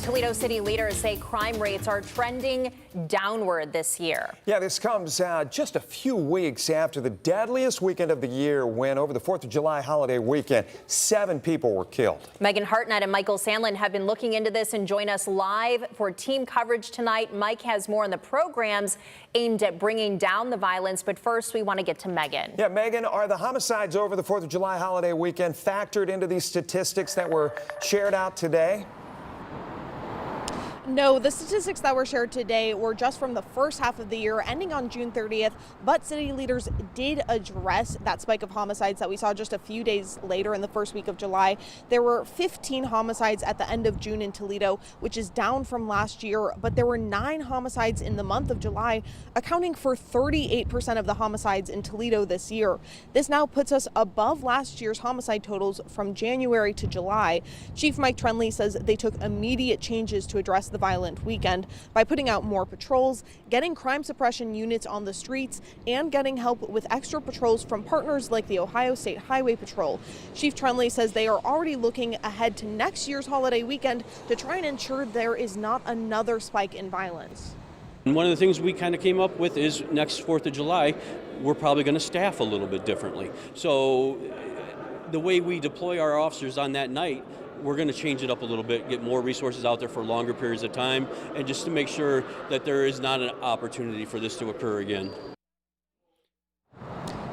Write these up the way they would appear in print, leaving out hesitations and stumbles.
Toledo city leaders say crime rates are trending downward this year. Yeah, this comes just a few weeks after the deadliest weekend of the year when over the 4th of July holiday weekend, 7 people were killed. Megan Hartnett and Michael Sandlin have been looking into this and join us live for team coverage tonight. Mike has more on the programs aimed at bringing down the violence. But first, we want to get to Megan. Yeah, Megan, are the homicides over the 4th of July holiday weekend factored into these statistics that were shared out today? No, the statistics that were shared today were just from the first half of the year ending on June 30th, but city leaders did address that spike of homicides that we saw just a few days later in the first week of July. There were 15 homicides at the end of June in Toledo, which is down from last year, but there were 9 homicides in the month of July, accounting for 38% of the homicides in Toledo this year. This now puts us above last year's homicide totals from January to July. Chief Mike Trenley says they took immediate changes to address the violent weekend by putting out more patrols, getting crime suppression units on the streets, and getting help with extra patrols from partners like the Ohio State Highway Patrol. Chief Trenley says they are already looking ahead to next year's holiday weekend to try and ensure there is not another spike in violence. And one of the things we kind of came up with is next 4th of July, we're probably going to staff a little bit differently. So the way we deploy our officers on that night, we're going to change it up a little bit, get more resources out there for longer periods of time, and just to make sure that there is not an opportunity for this to occur again.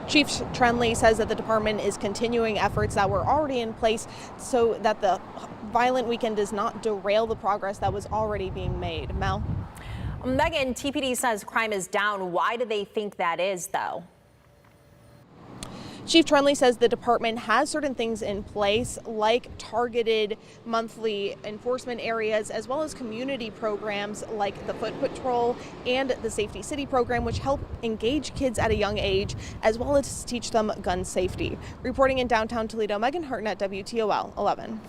Chief Trenley says that the department is continuing efforts that were already in place so that the violent weekend does not derail the progress that was already being made. Mel? Megan, TPD says crime is down. Why do they think that is, though? Chief Trenley says the department has certain things in place, like targeted monthly enforcement areas, as well as community programs like the Foot Patrol and the Safety City program, which help engage kids at a young age, as well as teach them gun safety. Reporting in downtown Toledo, Megan Hartnett, WTOL 11.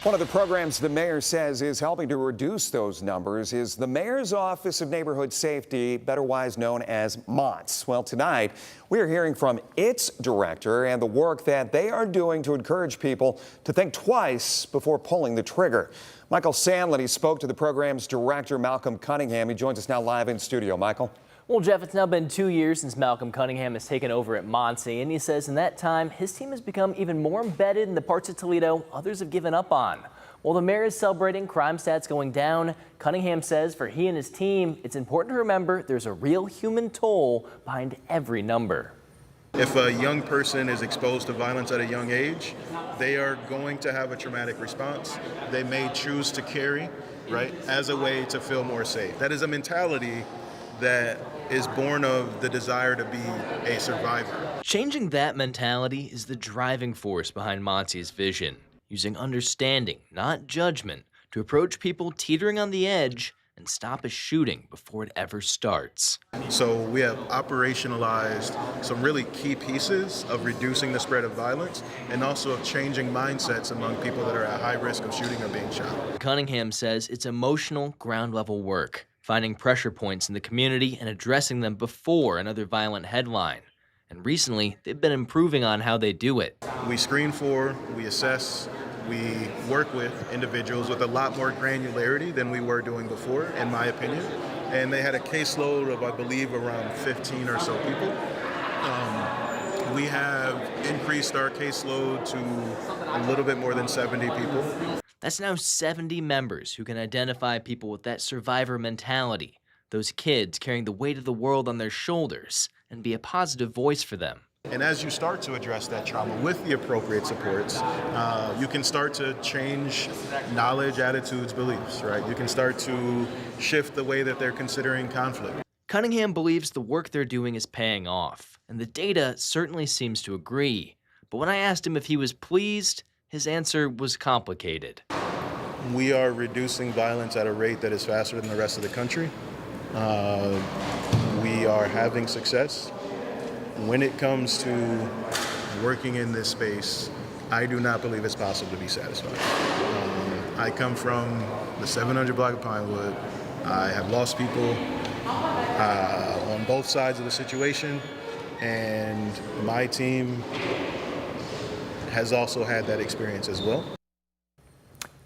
One of the programs the mayor says is helping to reduce those numbers is the Mayor's Office of Neighborhood Safety, otherwise known as MONSE. Well, tonight we are hearing from its director and the work that they are doing to encourage people to think twice before pulling the trigger. Michael Sandlin, he spoke to the program's director, Malcolm Cunningham. He joins us now live in studio. Michael. Well, Jeff, it's now been 2 years since Malcolm Cunningham has taken over at MONSE, and he says in that time, his team has become even more embedded in the parts of Toledo others have given up on. While the mayor is celebrating crime stats going down, Cunningham says for he and his team, it's important to remember there's a real human toll behind every number. If a young person is exposed to violence at a young age, they are going to have a traumatic response. They may choose to carry, right, as a way to feel more safe. That is a mentality that is born of the desire to be a survivor. Changing that mentality is the driving force behind MONSE's vision, using understanding, not judgment, to approach people teetering on the edge and stop a shooting before it ever starts. So we have operationalized some really key pieces of reducing the spread of violence and also of changing mindsets among people that are at high risk of shooting or being shot. Cunningham says it's emotional, ground-level work, finding pressure points in the community and addressing them before another violent headline. And recently, they've been improving on how they do it. We screen for, we assess, we work with individuals with a lot more granularity than we were doing before, in my opinion. And they had a caseload of, I believe, around 15 or so people. We have increased our caseload to a little bit more than 70 people. That's now 70 members who can identify people with that survivor mentality, those kids carrying the weight of the world on their shoulders, and be a positive voice for them. And as you start to address that trauma with the appropriate supports, you can start to change knowledge, attitudes, beliefs, right? You can start to shift the way that they're considering conflict. Cunningham believes the work they're doing is paying off, and the data certainly seems to agree. But when I asked him if he was pleased, his answer was complicated. We are reducing violence at a rate that is faster than the rest of the country. We are having success. When it comes to working in this space, I do not believe it's possible to be satisfied. I come from the 700 block of Pinewood. I have lost people on both sides of the situation, and my team has also had that experience as well.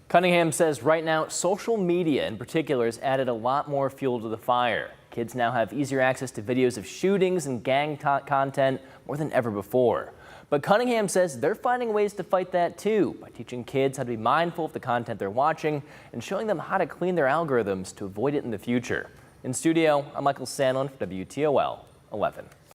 Cunningham says right now, social media in particular has added a lot more fuel to the fire. Kids now have easier access to videos of shootings and gang content more than ever before. But Cunningham says they're finding ways to fight that too by teaching kids how to be mindful of the content they're watching and showing them how to clean their algorithms to avoid it in the future. In studio, I'm Michael Sandlin for WTOL 11.